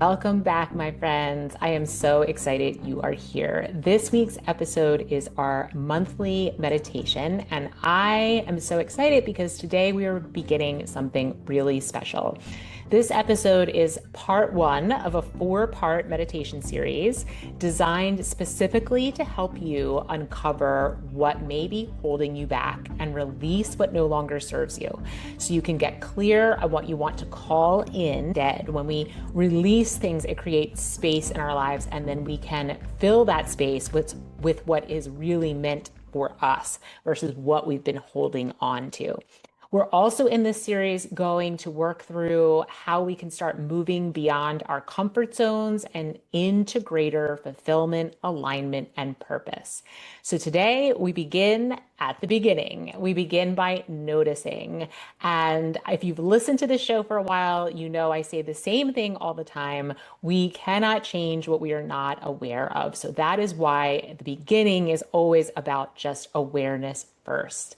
Welcome back, my friends. I am so excited you are here. This week's episode is our monthly meditation, and I am so excited because today we are beginning something really special. This episode is part one of a four-part meditation series designed specifically to help you uncover what may be holding you back and release what no longer serves you. So you can get clear on what you want to call in dead. When we release things, it creates space in our lives, and then we can fill that space with what is really meant for us versus what we've been holding on to. We're also in this series going to work through how we can start moving beyond our comfort zones and into greater fulfillment, alignment, and purpose. So today we begin at the beginning. We begin by noticing. And if you've listened to this show for a while, you know I say the same thing all the time. We cannot change what we are not aware of. So that is why the beginning is always about just awareness first.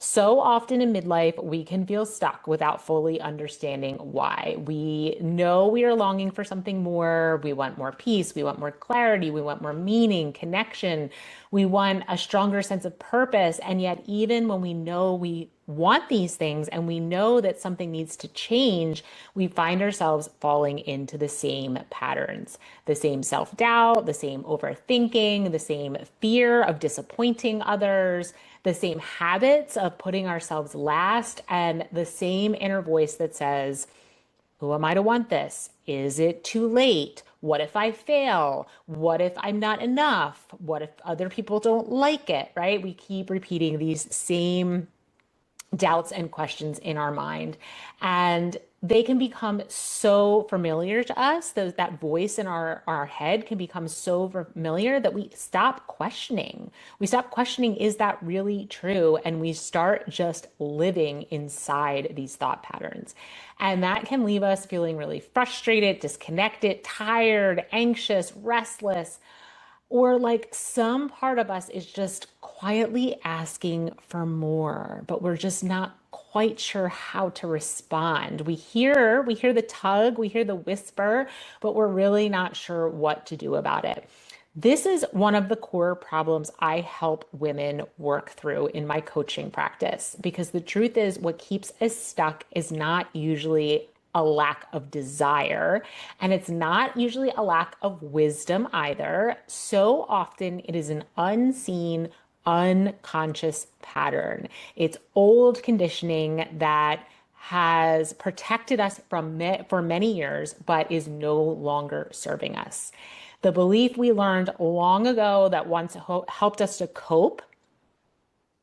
So often in midlife, we can feel stuck without fully understanding why. We know we are longing for something more. We want more peace. We want more clarity. We want more meaning, connection. We want a stronger sense of purpose. And yet, even when we know we want these things and we know that something needs to change, we find ourselves falling into the same patterns, the same self-doubt, the same overthinking, the same fear of disappointing others, the same habits of putting ourselves last, and the same inner voice that says, who am I to want this? Is it too late? What if I fail? What if I'm not enough? What if other people don't like it, right? We keep repeating these same doubts and questions in our mind. And they can become so familiar to us, that voice in our head can become so familiar that we stop questioning. We stop questioning, is that really true? And we start just living inside these thought patterns. And that can leave us feeling really frustrated, disconnected, tired, anxious, restless, or like some part of us is just quietly asking for more, but we're just not quite sure how to respond. We hear the tug, we hear the whisper, but we're really not sure what to do about it. This is one of the core problems I help women work through in my coaching practice, because the truth is what keeps us stuck is not usually a lack of desire, and it's not usually a lack of wisdom either. So often it is an unseen, unconscious pattern. It's old conditioning that has protected us for many years, but is no longer serving us. The belief we learned long ago that once helped us to cope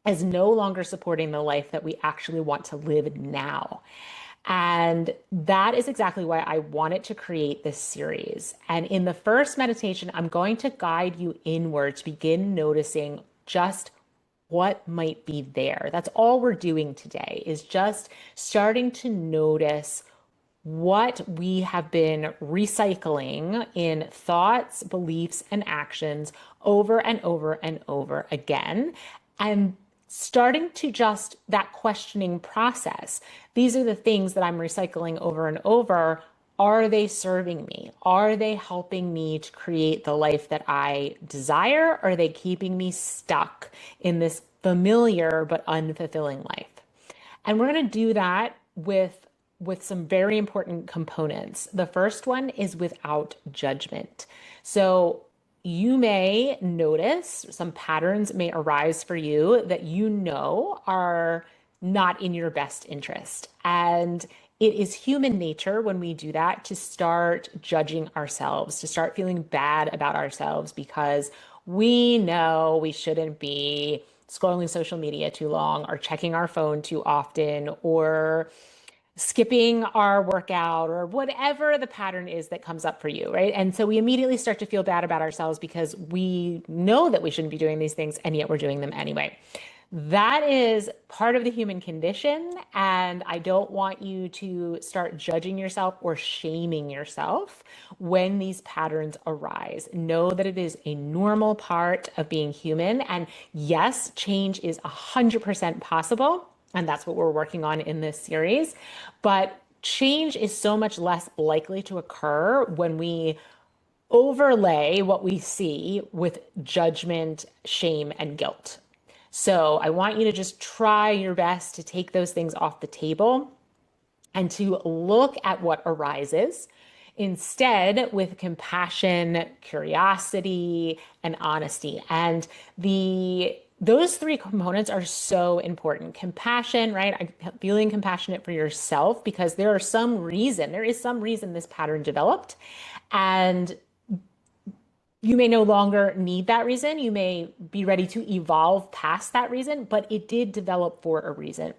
is no longer supporting the life that we actually want to live now. And that is exactly why I wanted to create this series. And in the first meditation, I'm going to guide you inward to begin noticing just what might be there. That's all we're doing today, is just starting to notice what we have been recycling in thoughts, beliefs, and actions over and over and over again. And starting to just that questioning process. These are the things that I'm recycling over and over. Are they serving me? Are they helping me to create the life that I desire? Or are they keeping me stuck in this familiar but unfulfilling life? And we're going to do that with some very important components. The first one is without judgment. So you may notice some patterns may arise for you that you know are not in your best interest. And it is human nature when we do that to start judging ourselves, to start feeling bad about ourselves because we know we shouldn't be scrolling social media too long or checking our phone too often or skipping our workout or whatever the pattern is that comes up for you, right? And so we immediately start to feel bad about ourselves because we know that we shouldn't be doing these things and yet we're doing them anyway. That is part of the human condition, and I don't want you to start judging yourself or shaming yourself when these patterns arise. Know that it is a normal part of being human, and yes, change is 100% possible. And that's what we're working on in this series. But change is so much less likely to occur when we overlay what we see with judgment, shame, and guilt. So I want you to just try your best to take those things off the table and to look at what arises instead with compassion, curiosity, and honesty. And those three components are so important. Compassion, right? Feeling compassionate for yourself because there is some reason this pattern developed. And you may no longer need that reason. You may be ready to evolve past that reason, but it did develop for a reason.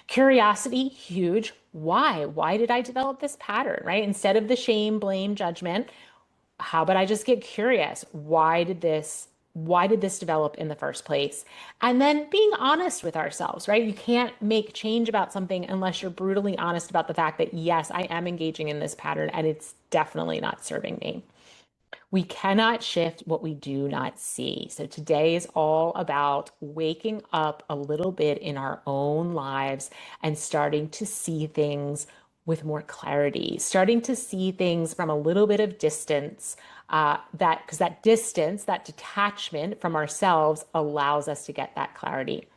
Curiosity, huge. Why? Why did I develop this pattern, right? Instead of the shame, blame, judgment, how about I just get curious? Why did this develop in the first place? And then being honest with ourselves, right? You can't make change about something unless you're brutally honest about the fact that, yes, I am engaging in this pattern and it's definitely not serving me. We cannot shift what we do not see. So today is all about waking up a little bit in our own lives and starting to see things with more clarity, starting to see things from a little bit of distance. Because that distance, that detachment from ourselves allows us to get that clarity.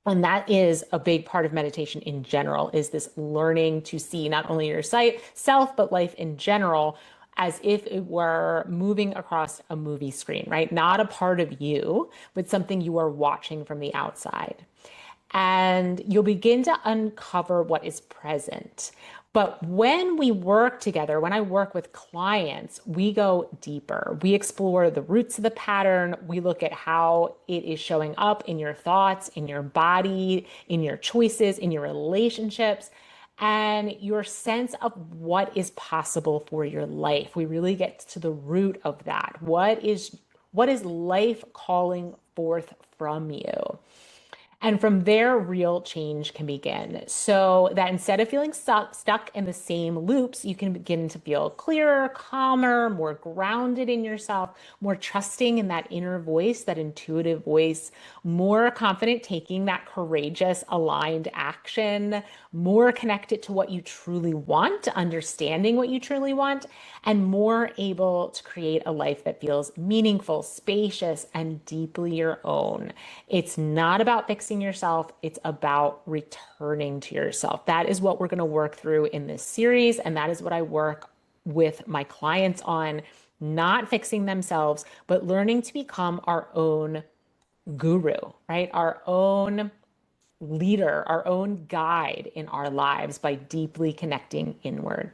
And that is a big part of meditation in general, is this learning to see not only your self, but life in general as if it were moving across a movie screen, right? Not a part of you, but something you are watching from the outside. And you'll begin to uncover what is present. But when we work together, when I work with clients, we go deeper. We explore the roots of the pattern. We look at how it is showing up in your thoughts, in your body, in your choices, in your relationships, and your sense of what is possible for your life. We really get to the root of that. What is life calling forth from you? And from there, real change can begin. So that instead of feeling stuck in the same loops, you can begin to feel clearer, calmer, more grounded in yourself, more trusting in that inner voice, that intuitive voice, more confident taking that courageous, aligned action, more connected to what you truly want, understanding what you truly want, and more able to create a life that feels meaningful, spacious, and deeply your own. It's not about fixing yourself, it's about returning to yourself. That is what we're going to work through in this series, and that is what I work with my clients on, not fixing themselves, but learning to become our own guru, right? Our own leader, our own guide in our lives by deeply connecting inward.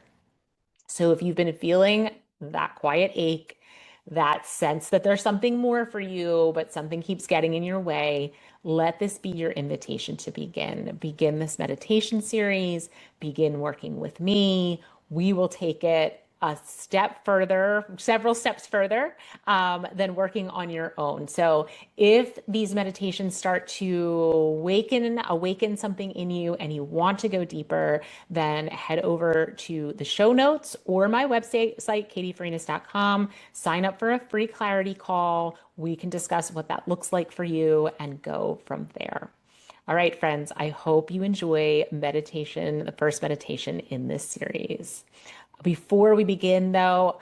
So if you've been feeling that quiet ache, that sense that there's something more for you, but something keeps getting in your way, let this be your invitation to begin. Begin this meditation series, begin working with me. We will take it a step further, several steps further than working on your own. So if these meditations start to awaken something in you and you want to go deeper, then head over to the show notes or my website, katiefarinas.com. Sign up for a free clarity call. We can discuss what that looks like for you and go from there. All right, friends, I hope you enjoy meditation, the first meditation in this series. Before we begin, though,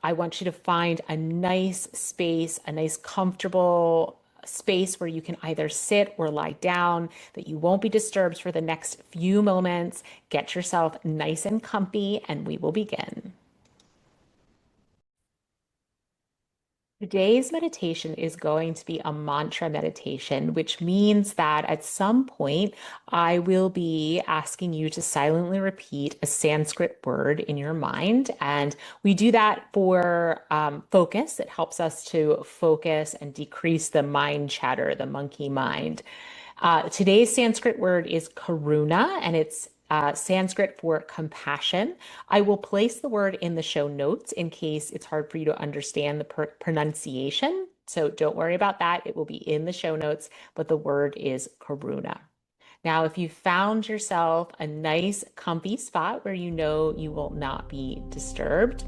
I want you to find a nice space, a nice comfortable space where you can either sit or lie down, that you won't be disturbed for the next few moments. Get yourself nice and comfy, and we will begin. Today's meditation is going to be a mantra meditation, which means that at some point I will be asking you to silently repeat a Sanskrit word in your mind. And we do that for focus. It helps us to focus and decrease the mind chatter, the monkey mind. Today's Sanskrit word is karuna, and it's Sanskrit for compassion. I will place the word in the show notes in case it's hard for you to understand the pronunciation. So don't worry about that. It will be in the show notes, but the word is karuna. Now, if you found yourself a nice, comfy spot where you know you will not be disturbed,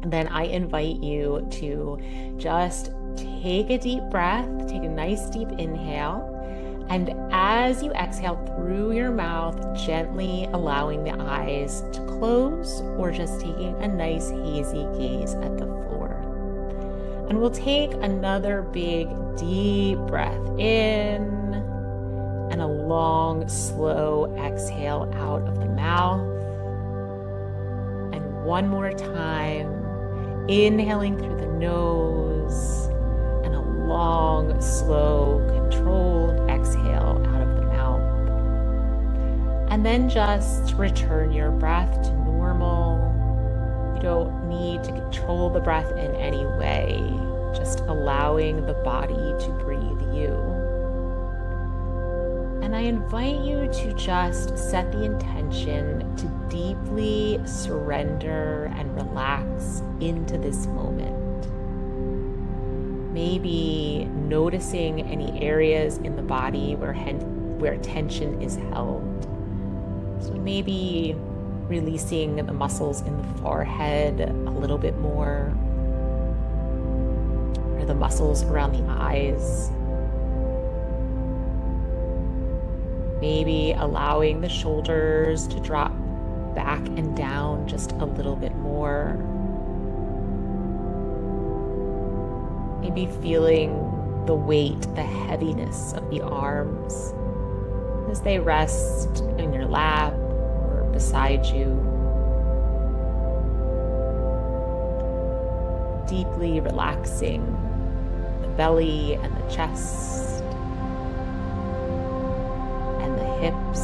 then I invite you to just take a deep breath, take a nice deep inhale, And as you exhale through your mouth, gently allowing the eyes to close or just taking a nice hazy gaze at the floor. And we'll take another big, deep breath in and a long, slow exhale out of the mouth. And one more time, inhaling through the nose and a long, slow, controlled exhale out of the mouth. And then just return your breath to normal. You don't need to control the breath in any way, just allowing the body to breathe you. And I invite you to just set the intention to deeply surrender and relax into this moment. Maybe noticing any areas in the body where tension is held. So maybe releasing the muscles in the forehead a little bit more, or the muscles around the eyes. Maybe allowing the shoulders to drop back and down just a little bit more. Maybe feeling the weight, the heaviness of the arms as they rest in your lap or beside you. Deeply relaxing the belly and the chest and the hips.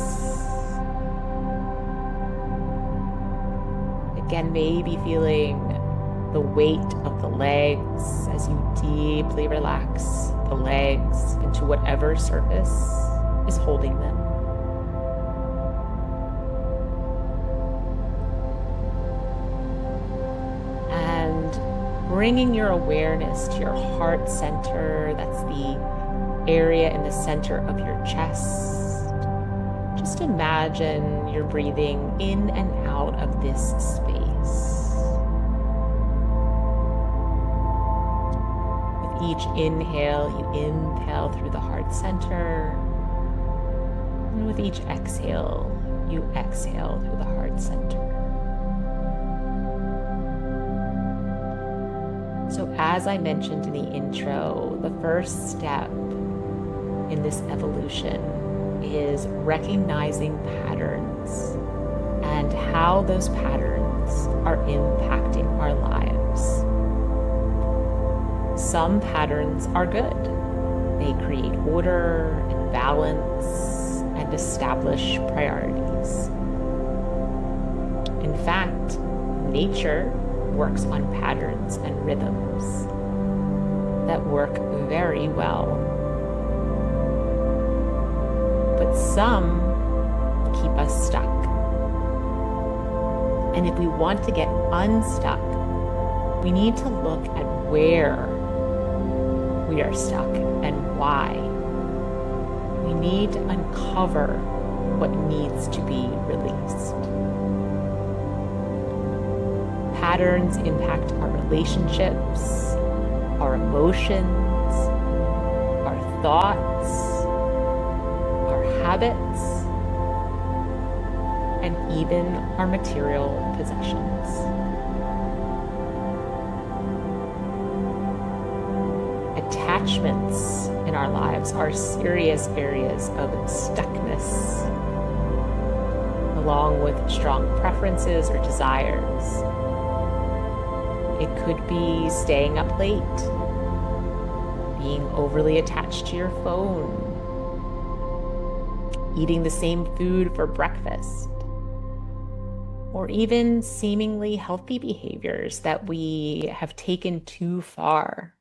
Again, maybe feeling the weight of the legs as you deeply relax the legs into whatever surface is holding them. And bringing your awareness to your heart center, that's the area in the center of your chest. Just imagine you're breathing in and out of this space. Each inhale, you inhale through the heart center. And with each exhale, you exhale through the heart center. So as I mentioned in the intro, the first step in this evolution is recognizing patterns and how those patterns are impacting our lives. Some patterns are good. They create order and balance and establish priorities. In fact, nature works on patterns and rhythms that work very well. But some keep us stuck. And if we want to get unstuck, we need to look at where we are stuck and why. We need to uncover what needs to be released. Patterns impact our relationships, our emotions, our thoughts, our habits, and even our material possessions. Attachments in our lives are serious areas of stuckness, along with strong preferences or desires. It could be staying up late, being overly attached to your phone, eating the same food for breakfast, or even seemingly healthy behaviors that we have taken too far,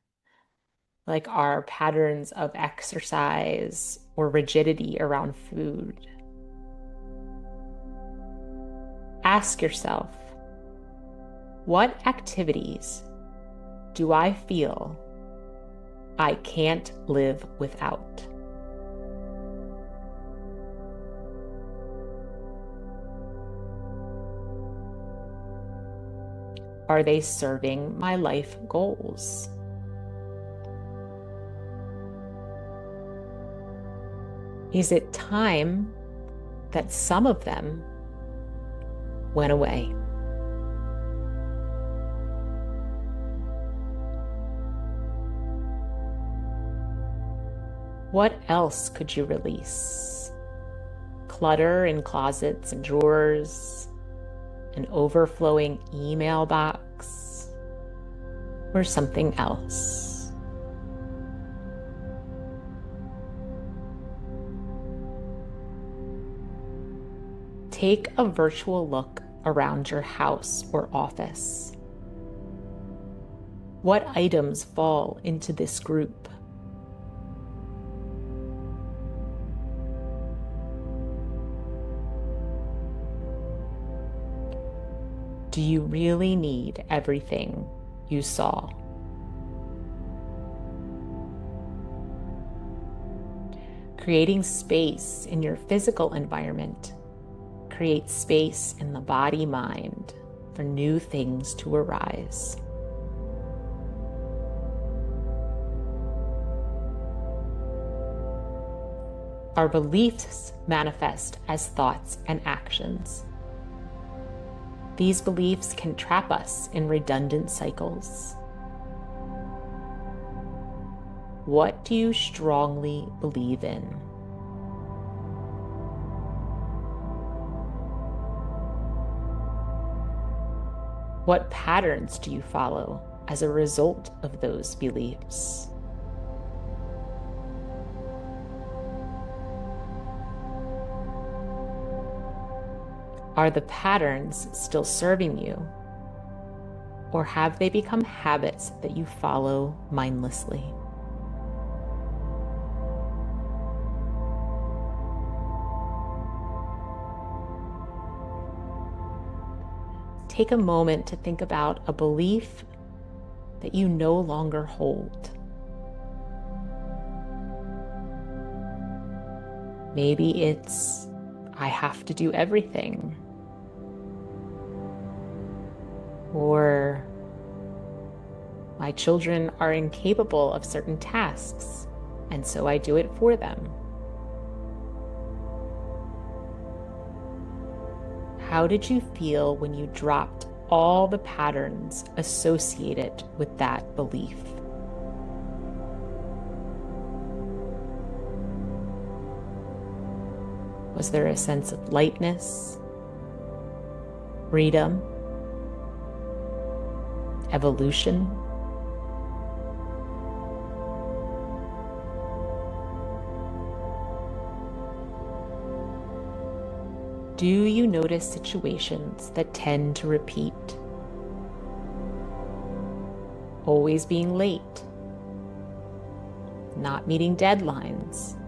like our patterns of exercise or rigidity around food. Ask yourself, what activities do I feel I can't live without? Are they serving my life goals? Is it time that some of them went away? What else could you release? Clutter in closets and drawers, an overflowing email box, or something else? Take a virtual look around your house or office. What items fall into this group? Do you really need everything you saw? Creating space in your physical environment creates space in the body-mind for new things to arise. Our beliefs manifest as thoughts and actions. These beliefs can trap us in redundant cycles. What do you strongly believe in? What patterns do you follow as a result of those beliefs? Are the patterns still serving you? Or have they become habits that you follow mindlessly? Take a moment to think about a belief that you no longer hold. Maybe it's, I have to do everything. Or my children are incapable of certain tasks, and so I do it for them. How did you feel when you dropped all the patterns associated with that belief? Was there a sense of lightness, freedom, evolution? Do you notice situations that tend to repeat? Always being late, not meeting deadlines,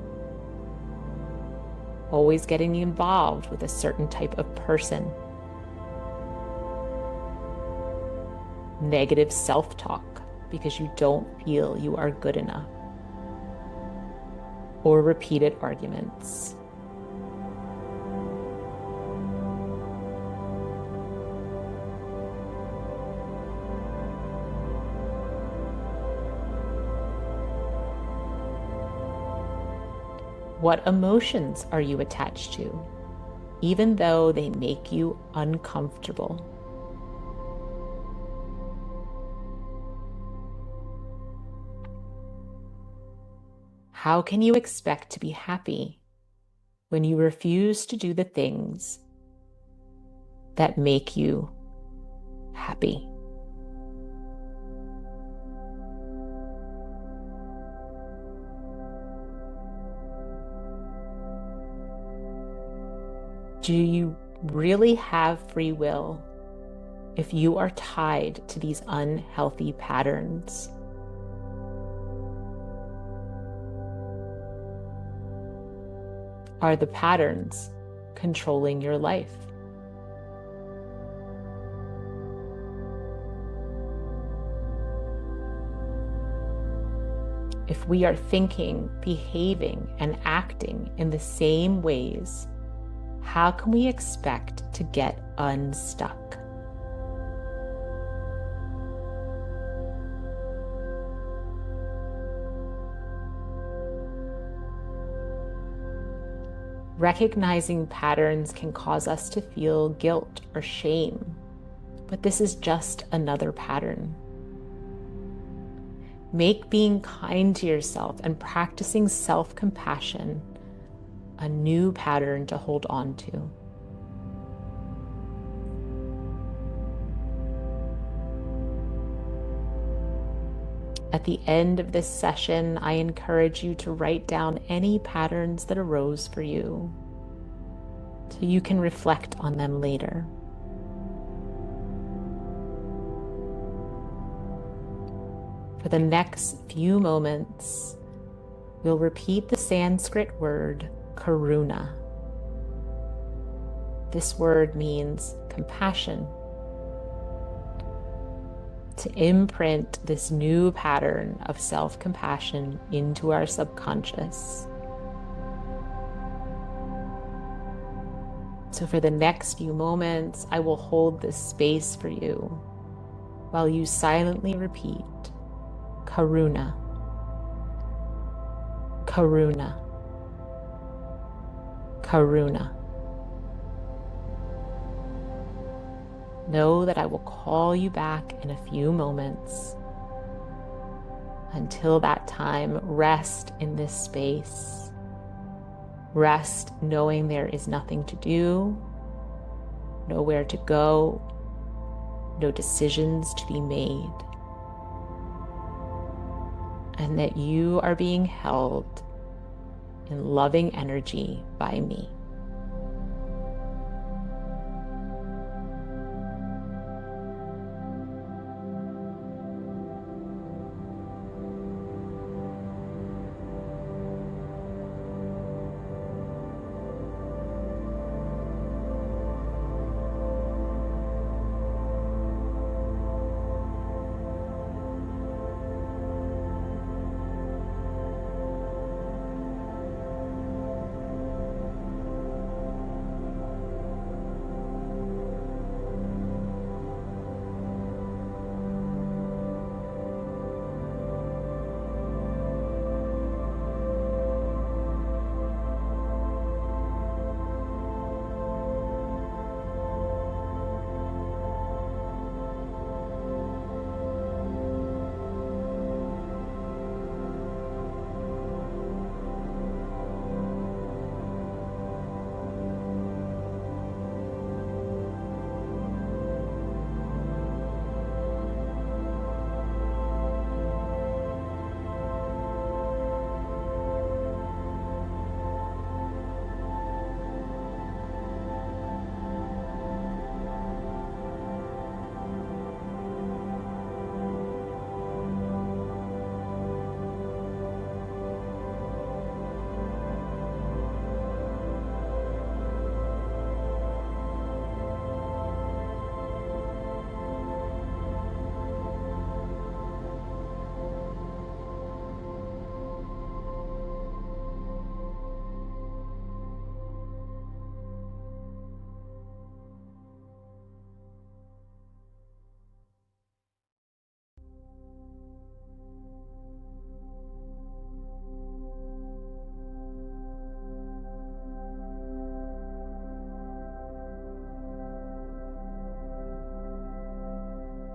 always getting involved with a certain type of person, negative self-talk because you don't feel you are good enough, or repeated arguments. What emotions are you attached to, even though they make you uncomfortable? How can you expect to be happy when you refuse to do the things that make you happy? Do you really have free will if you are tied to these unhealthy patterns? Are the patterns controlling your life? If we are thinking, behaving, and acting in the same ways, how can we expect to get unstuck? Recognizing patterns can cause us to feel guilt or shame, but this is just another pattern. Make being kind to yourself and practicing self-compassion a new pattern to hold on to. At the end of this session, I encourage you to write down any patterns that arose for you so you can reflect on them later. For the next few moments, we'll repeat the Sanskrit word karuna. This word means compassion. To imprint this new pattern of self-compassion into our subconscious. So for the next few moments, I will hold this space for you while you silently repeat karuna, karuna, karuna. Know that I will call you back in a few moments. Until that time, rest in this space. Rest knowing there is nothing to do, nowhere to go, no decisions to be made, and that you are being held in loving energy by me.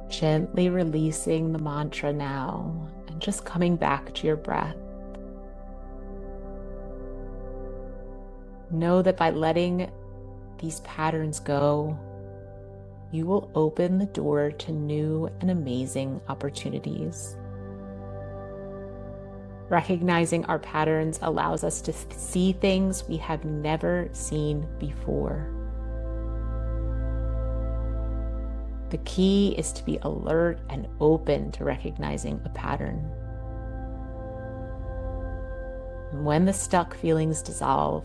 Gently releasing the mantra now and just coming back to your breath. Know that by letting these patterns go, you will open the door to new and amazing opportunities. Recognizing our patterns allows us to see things we have never seen before. The key is to be alert and open to recognizing a pattern. And when the stuck feelings dissolve,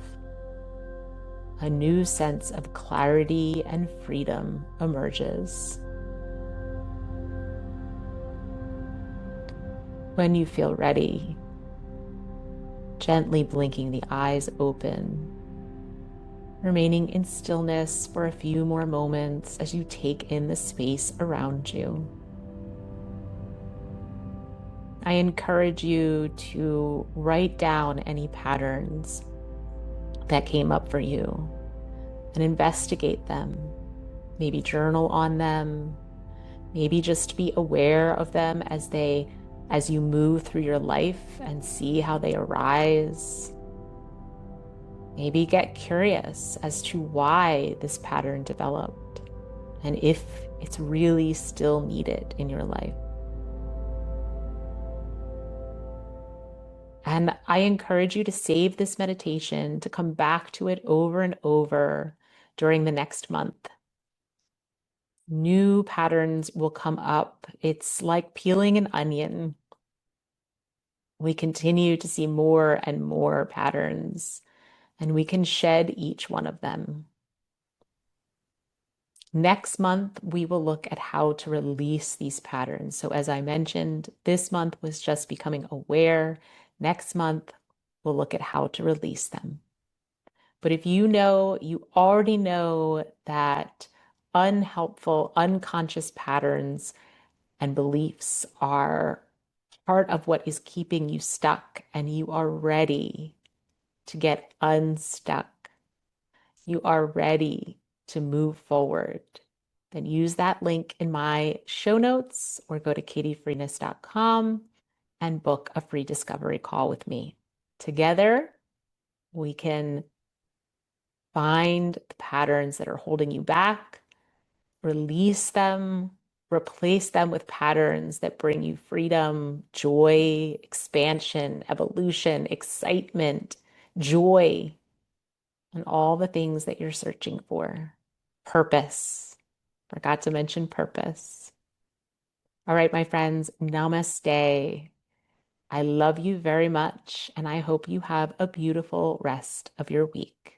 a new sense of clarity and freedom emerges. When you feel ready, gently blinking the eyes open, remaining in stillness for a few more moments as you take in the space around you. I encourage you to write down any patterns that came up for you and investigate them. Maybe journal on them. Maybe just be aware of them as you move through your life and see how they arise. Maybe get curious as to why this pattern developed and if it's really still needed in your life. And I encourage you to save this meditation, to come back to it over and over during the next month. New patterns will come up. It's like peeling an onion. We continue to see more and more patterns, and we can shed each one of them. Next month, we will look at how to release these patterns. So, as I mentioned, this month was just becoming aware. Next month, we'll look at how to release them. But if you already know that unhelpful, unconscious patterns and beliefs are part of what is keeping you stuck, and you are ready to get unstuck, you are ready to move forward, then use that link in my show notes or go to katiefreeness.com and book a free discovery call with me. Together, we can find the patterns that are holding you back, release them, replace them with patterns that bring you freedom, joy, expansion, evolution, excitement, joy, and all the things that you're searching for. Purpose. Forgot to mention purpose. All right, my friends, namaste. I love you very much, and I hope you have a beautiful rest of your week.